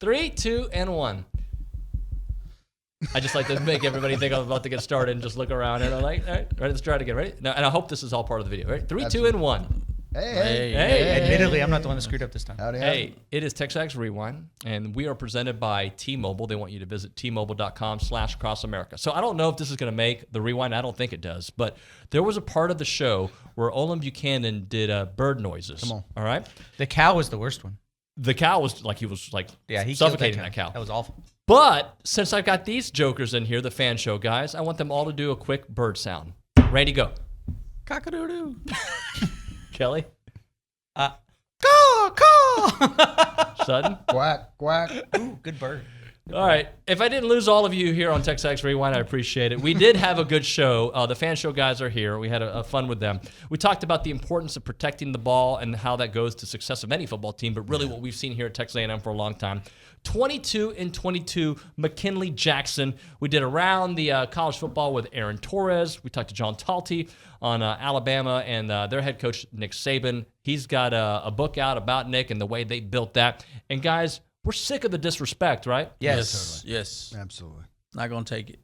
3, 2, and 1. I just like to make everybody think I'm about to get started and just look around and I'm like, all right, let's try it again. Ready? Now, and I hope this is all part of the video. Right? 3, 2, and 1. Hey. Admittedly, I'm not the one that screwed up this time. Hey, it is TexAgs Rewind, and we are presented by T-Mobile. They want you to visit tmobile.com/CrossAmerica. So I don't know if this is going to make the rewind. I don't think it does. But there was a part of the show where Olin Buchanan did bird noises. Come on. All right? The cow was the worst one. The cow was like, he suffocating that cow. That was awful. But since I've got these jokers in here, the fan show guys, I want them all to do a quick bird sound. Randy, go. Cock-a-doo-doo. Kelly? Caw. Sutton? Quack, quack. Ooh, good bird. All right. If I didn't lose all of you here on TexAgs Rewind, I appreciate it. We did have a good show. The fan show guys are here. We had a fun with them. We talked about the importance of protecting the ball and how that goes to success of any football team, but really what we've seen here at Texas A&M for a long time. 22-22, McKinley Jackson. We did around the college football with Aaron Torres. We talked to John Talty on Alabama and their head coach, Nick Saban. He's got a book out about Nick and the way they built that. And guys, we're sick of the disrespect, right? Yes. Totally. Yes. Absolutely. Not going to take it.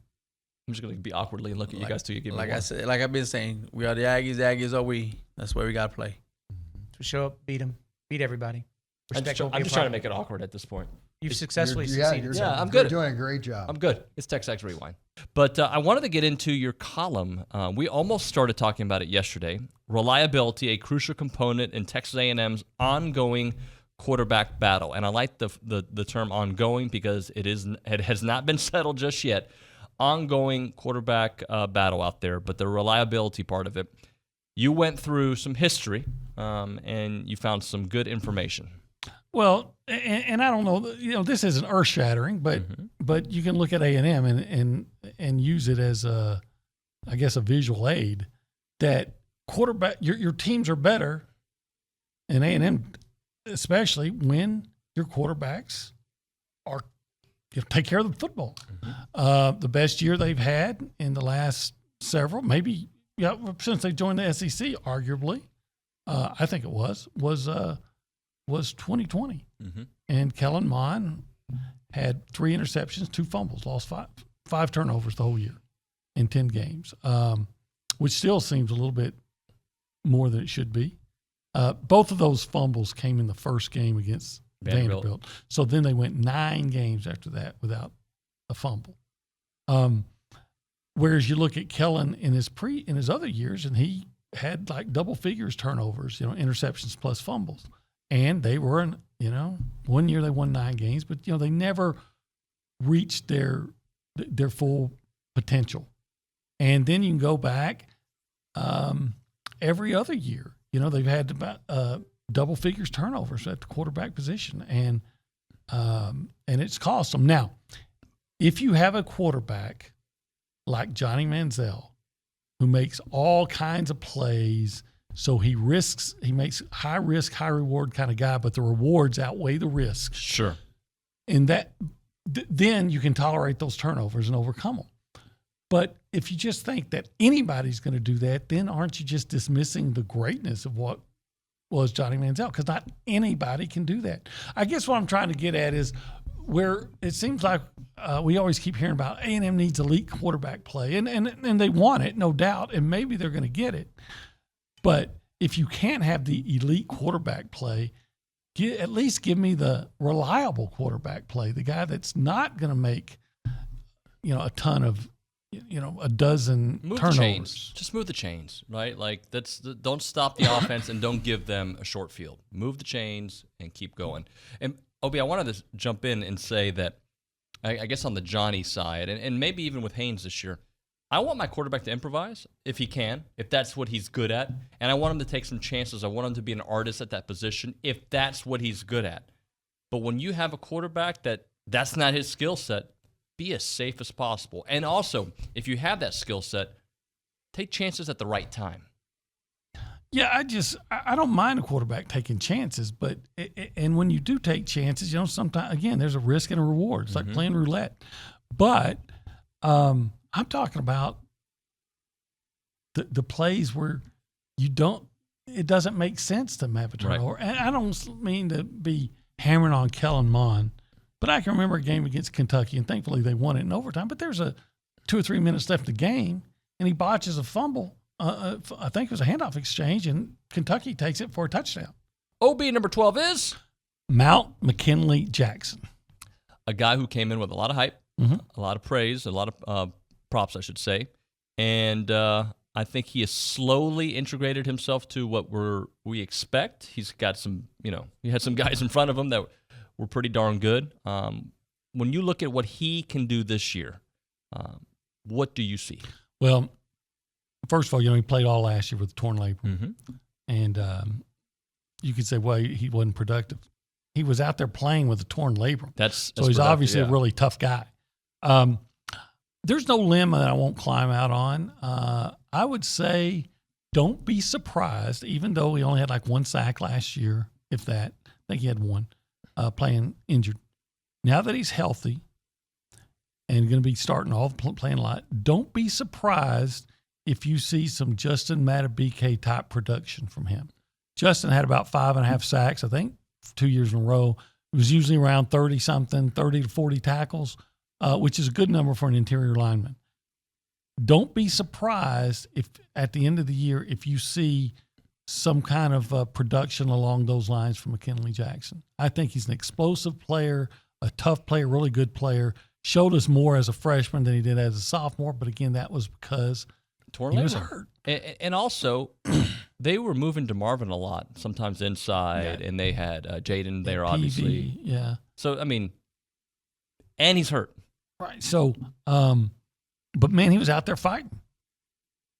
I'm just going to be awkwardly and look at you guys till you give me Like one. I said, like I've been saying, we are the Aggies. The Aggies are we. That's where we got to play. So show up, beat them, beat everybody. I'm Respect just trying to make it awkward at this point. You've successfully You're succeeded. I'm You're good. doing a great job. I'm good. It's TexAgs Rewind. But I wanted to get into your column. We almost started talking about it yesterday. Reliability, a crucial component in Texas A&M's ongoing quarterback battle. And I like the term ongoing because it has not been settled just yet. Ongoing quarterback battle out there, but the reliability part of it. You went through some history and you found some good information. Well, and I don't know, this isn't earth shattering, but you can look at A&M and use it as a visual aid that quarterback your teams are better, and A&M especially when your quarterbacks are take care of the football. The best year they've had in the last several, maybe since they joined the SEC, arguably, I think it was 2020. And Kellen Mond had 3 interceptions, 2 fumbles, lost 5 turnovers the whole year in 10 games, which still seems a little bit more than it should be. Both of those fumbles came in the first game against Vanderbilt. So then they went 9 games after that without a fumble. Whereas you look at Kellen in his other years, and he had like double figures turnovers, interceptions plus fumbles. And they were in, one year they won 9 games, but they never reached their full potential. And then you can go back every other year. They've had about double figures turnovers at the quarterback position, and it's cost them. Now, if you have a quarterback like Johnny Manziel, who makes all kinds of plays, so he makes high risk, high reward kind of guy, but the rewards outweigh the risks. Sure. And that then you can tolerate those turnovers and overcome them. But if you just think that anybody's going to do that, then aren't you just dismissing the greatness of what was Johnny Manziel? Because not anybody can do that. I guess what I'm trying to get at is where it seems like we always keep hearing about A&M needs elite quarterback play, and they want it, no doubt, and maybe they're going to get it. But if you can't have the elite quarterback play, at least give me the reliable quarterback play, the guy that's not going to make, a ton of, a dozen Move turnovers. the chains. Just move the chains, right? Like don't stop the offense and don't give them a short field. Move the chains and keep going. And Obi, I wanted to jump in and say that I guess on the Johnny side, and maybe even with Haynes this year, I want my quarterback to improvise if he can, if that's what he's good at. And I want him to take some chances. I want him to be an artist at that position if that's what he's good at. But when you have a quarterback that's not his skill set, be as safe as possible. And also, if you have that skill set, take chances at the right time. Yeah, I don't mind a quarterback taking chances, but and when you do take chances, sometimes, again, there's a risk and a reward. It's like playing roulette. But I'm talking about the plays where it doesn't make sense to have a turnover. Right. And I don't mean to be hammering on Kellen Mond But I can remember a game against Kentucky, and thankfully they won it in overtime. But there's 2 or 3 minutes left in the game, and he botches a fumble. I think it was a handoff exchange, and Kentucky takes it for a touchdown. OB number 12 is Mount McKinley Jackson. a guy who came in with a lot of hype, a lot of praise, a lot of props, I should say. And I think he has slowly integrated himself to what we expect. He's got some, he had some guys in front of him that were pretty darn good. When you look at what he can do this year, what do you see? Well, first of all, he played all last year with a torn labrum. And you could say, well, he wasn't productive. He was out there playing with a torn labrum. So he's obviously a really tough guy. There's no limb that I won't climb out on. I would say don't be surprised, even though he only had like 1 sack last year, if that. I think he had 1 playing injured. Now that he's healthy and going to be starting playing a lot, don't be surprised if you see some Justin Matabike type production from him. Justin had about 5.5 sacks, I think, 2 years in a row. It was usually around 30-something, 30 to 40 tackles, which is a good number for an interior lineman. Don't be surprised if at the end of the year, if you see some kind of production along those lines from McKinley Jackson. I think he's an explosive player, a tough player, really good player. Showed us more as a freshman than he did as a sophomore, but again, that was because he was hurt. And also, they were moving to Marvin a lot, sometimes inside, and they had Jaden there, obviously. Yeah. So, and he's hurt. Right. So, but man, he was out there fighting,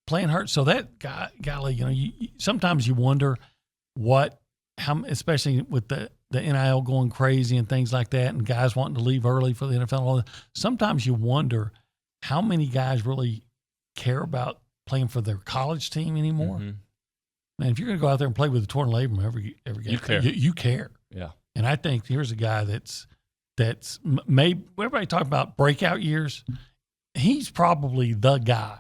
playing hurt. So that guy, golly, sometimes you wonder how, especially with the NIL going crazy and things like that, and guys wanting to leave early for the NFL. And all that, sometimes you wonder how many guys really care about playing for their college team anymore. Man, if you're going to go out there and play with a torn labrum every game, you care. Yeah. And I think here's a guy that's maybe everybody talking about breakout years. He's probably the guy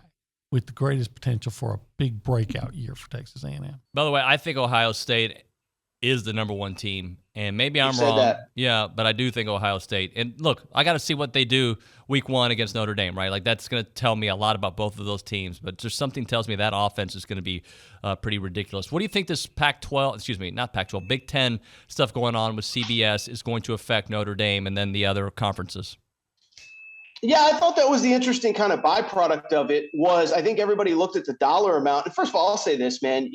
with the greatest potential for a big breakout year for Texas A&M. By the way, I think Ohio State is the number 1 team, and maybe I'm wrong. That. Yeah, but I do think Ohio State. And look, I got to see what they do week 1 against Notre Dame, right? Like that's going to tell me a lot about both of those teams. But just something tells me that offense is going to be pretty ridiculous. What do you think this Big Ten stuff going on with CBS is going to affect Notre Dame and then the other conferences? Yeah, I thought that was the interesting kind of byproduct of it was I think everybody looked at the dollar amount. And first of all, I'll say this, man,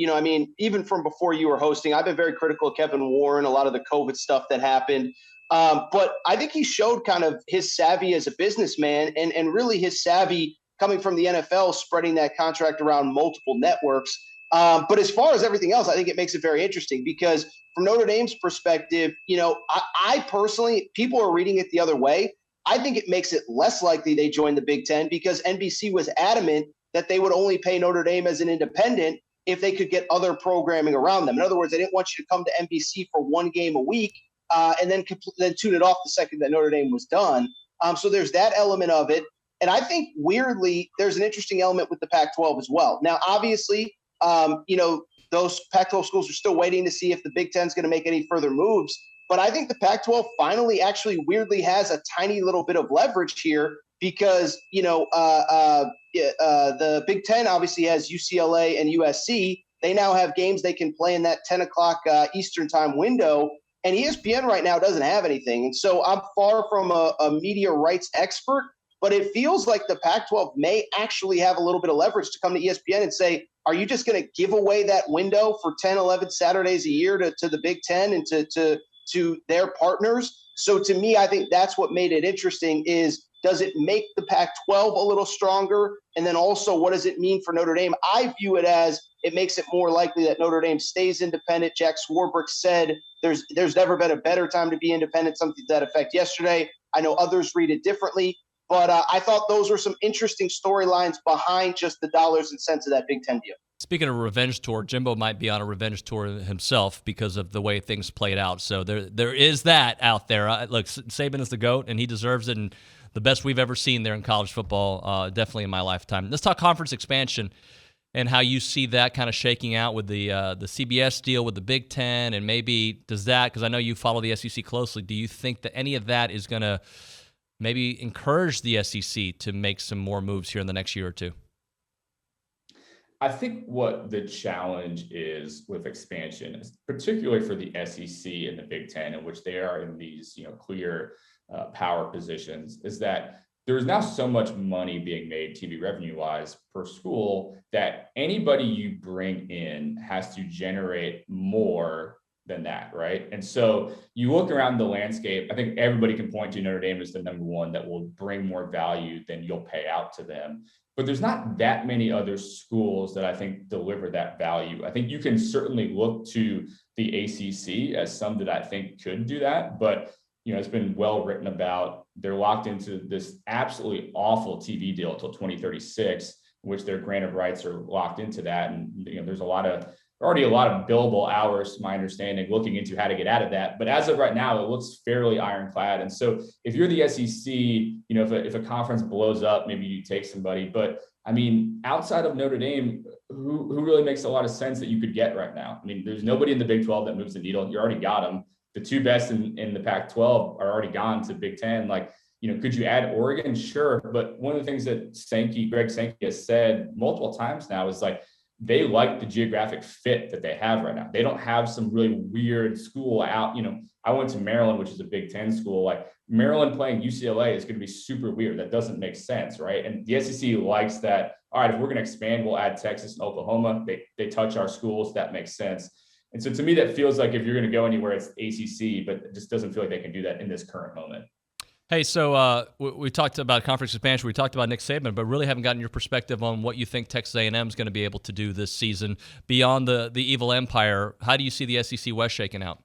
even from before you were hosting, I've been very critical of Kevin Warren, a lot of the COVID stuff that happened. But I think he showed kind of his savvy as a businessman and really his savvy coming from the NFL, spreading that contract around multiple networks. But as far as everything else, I think it makes it very interesting because from Notre Dame's perspective, I personally, people are reading it the other way. I think it makes it less likely they join the Big Ten because NBC was adamant that they would only pay Notre Dame as an independent if they could get other programming around them. In other words, they didn't want you to come to NBC for 1 game a week and then tune it off the second that Notre Dame was done. So there's that element of it. And I think weirdly, there's an interesting element with the Pac-12 as well. Now, obviously, those Pac-12 schools are still waiting to see if the Big Ten is going to make any further moves. But I think the Pac-12 finally actually weirdly has a tiny little bit of leverage here because, the Big Ten obviously has UCLA and USC. They now have games they can play in that 10 o'clock Eastern time window. And ESPN right now doesn't have anything. And so I'm far from a media rights expert, but it feels like the Pac-12 may actually have a little bit of leverage to come to ESPN and say, are you just going to give away that window for 10, 11 Saturdays a year to the Big Ten and to their partners? So to me, I think that's what made it interesting is, does it make the Pac-12 a little stronger? And then also, what does it mean for Notre Dame? I view it as it makes it more likely that Notre Dame stays independent. Jack Swarbrick said there's never been a better time to be independent, something to that effect yesterday. I know others read it differently, but I thought those were some interesting storylines behind just the dollars and cents of that Big Ten deal. Speaking of revenge tour, Jimbo might be on a revenge tour himself because of the way things played out. So there is that out there. Look, Saban is the GOAT, and he deserves it, and the best we've ever seen there in college football, definitely in my lifetime. Let's talk conference expansion. and how you see that kind of shaking out with the CBS deal with the Big Ten, and maybe does that, because I know you follow the SEC closely, do you think that any of that is going to maybe encourage the SEC to make some more moves here in the next year or two? I think what the challenge is with expansion, is particularly for the SEC and the Big Ten, in which they are in these clear power positions, is that there's now so much money being made TV revenue wise per school that anybody you bring in has to generate more than that, right? And so you look around the landscape, I think everybody can point to Notre Dame as the number one that will bring more value than you'll pay out to them. But there's not that many other schools that I think deliver that value. I think you can certainly look to the ACC as some that I think could do that, but it's been well written about. They're locked into this absolutely awful TV deal until 2036, in which their grant of rights are locked into that. And there's already a lot of billable hours, to my understanding, looking into how to get out of that. But as of right now, it looks fairly ironclad. And so if you're the SEC, if a conference blows up, maybe you take somebody. But I mean, outside of Notre Dame, who really makes a lot of sense that you could get right now? I mean, there's nobody in the Big 12 that moves the needle. You already got them. The two best in the Pac-12 are already gone to Big 10. Could you add Oregon? Sure. But one of the things that Greg Sankey has said multiple times now is they like the geographic fit that they have right now. They don't have some really weird school out. I went to Maryland, which is a Big 10 school. Maryland playing UCLA is going to be super weird. That doesn't make sense, right? And the SEC likes that. All right, if we're going to expand, we'll add Texas and Oklahoma. They touch our schools. That makes sense. And so to me, that feels like if you're going to go anywhere, it's ACC, but it just doesn't feel like they can do that in this current moment. Hey, so we talked about conference expansion. We talked about Nick Saban, but really haven't gotten your perspective on what you think Texas A&M is going to be able to do this season beyond the evil empire. How do you see the SEC West shaking out?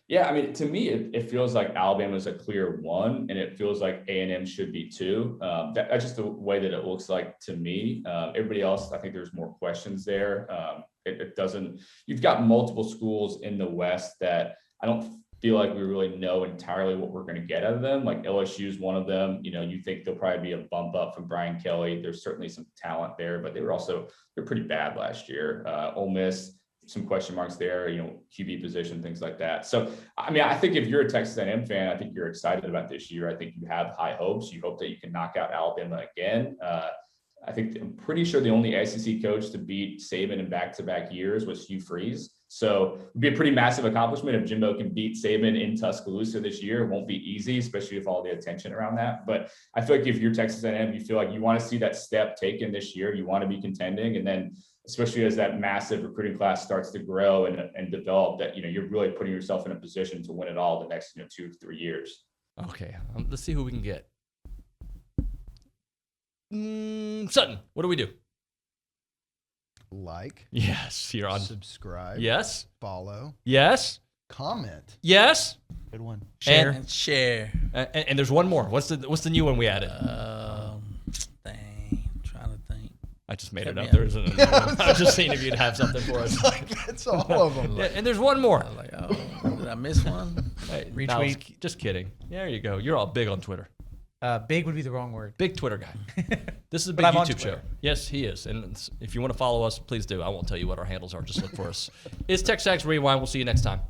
Yeah, I mean, to me, it feels like Alabama's a clear one, and it feels like A&M should be two. That's just the way that it looks like to me. Everybody else, I think there's more questions there. It doesn't. You've got multiple schools in the West that I don't feel like we really know entirely what we're going to get out of them. LSU is one of them. You think there'll probably be a bump up from Brian Kelly. There's certainly some talent there, but they're pretty bad last year. Ole Miss, some question marks there, QB position, things like that. So, I mean, I think if you're a Texas A&M fan, I think you're excited about this year. I think you have high hopes. You hope that you can knock out Alabama again. I'm pretty sure the only SEC coach to beat Saban in back-to-back years was Hugh Freeze. So it'd be a pretty massive accomplishment if Jimbo can beat Saban in Tuscaloosa this year. It won't be easy, especially with all the attention around that. But I feel like if you're Texas A&M, you feel like you want to see that step taken this year. You want to be contending. And then especially as that massive recruiting class starts to grow and develop, that, you're really putting yourself in a position to win it all the next 2 to 3 years. Okay, let's see who we can get. Sutton, what do we do? Yes, you're on. Subscribe. Yes. Follow. Yes. Comment. Yes. Good one. Share. And share. And there's one more. What's the new one we added? Trying to think. I just made it Hit me up. up. There isn't another one. I was just seeing if you'd have something for us. That's all of them. Yeah, and there's one more. I was like, oh, did I miss one? Hey, Retweet. no, I was just kidding. There you go. You're all big on Twitter. Big would be the wrong word. Big Twitter guy. This is a But big I'm on YouTube show. Twitter. Yes, he is. And if you want to follow us, please do. I won't tell you what our handles are. Just look for us. It's TexAgs Rewind. We'll see you next time.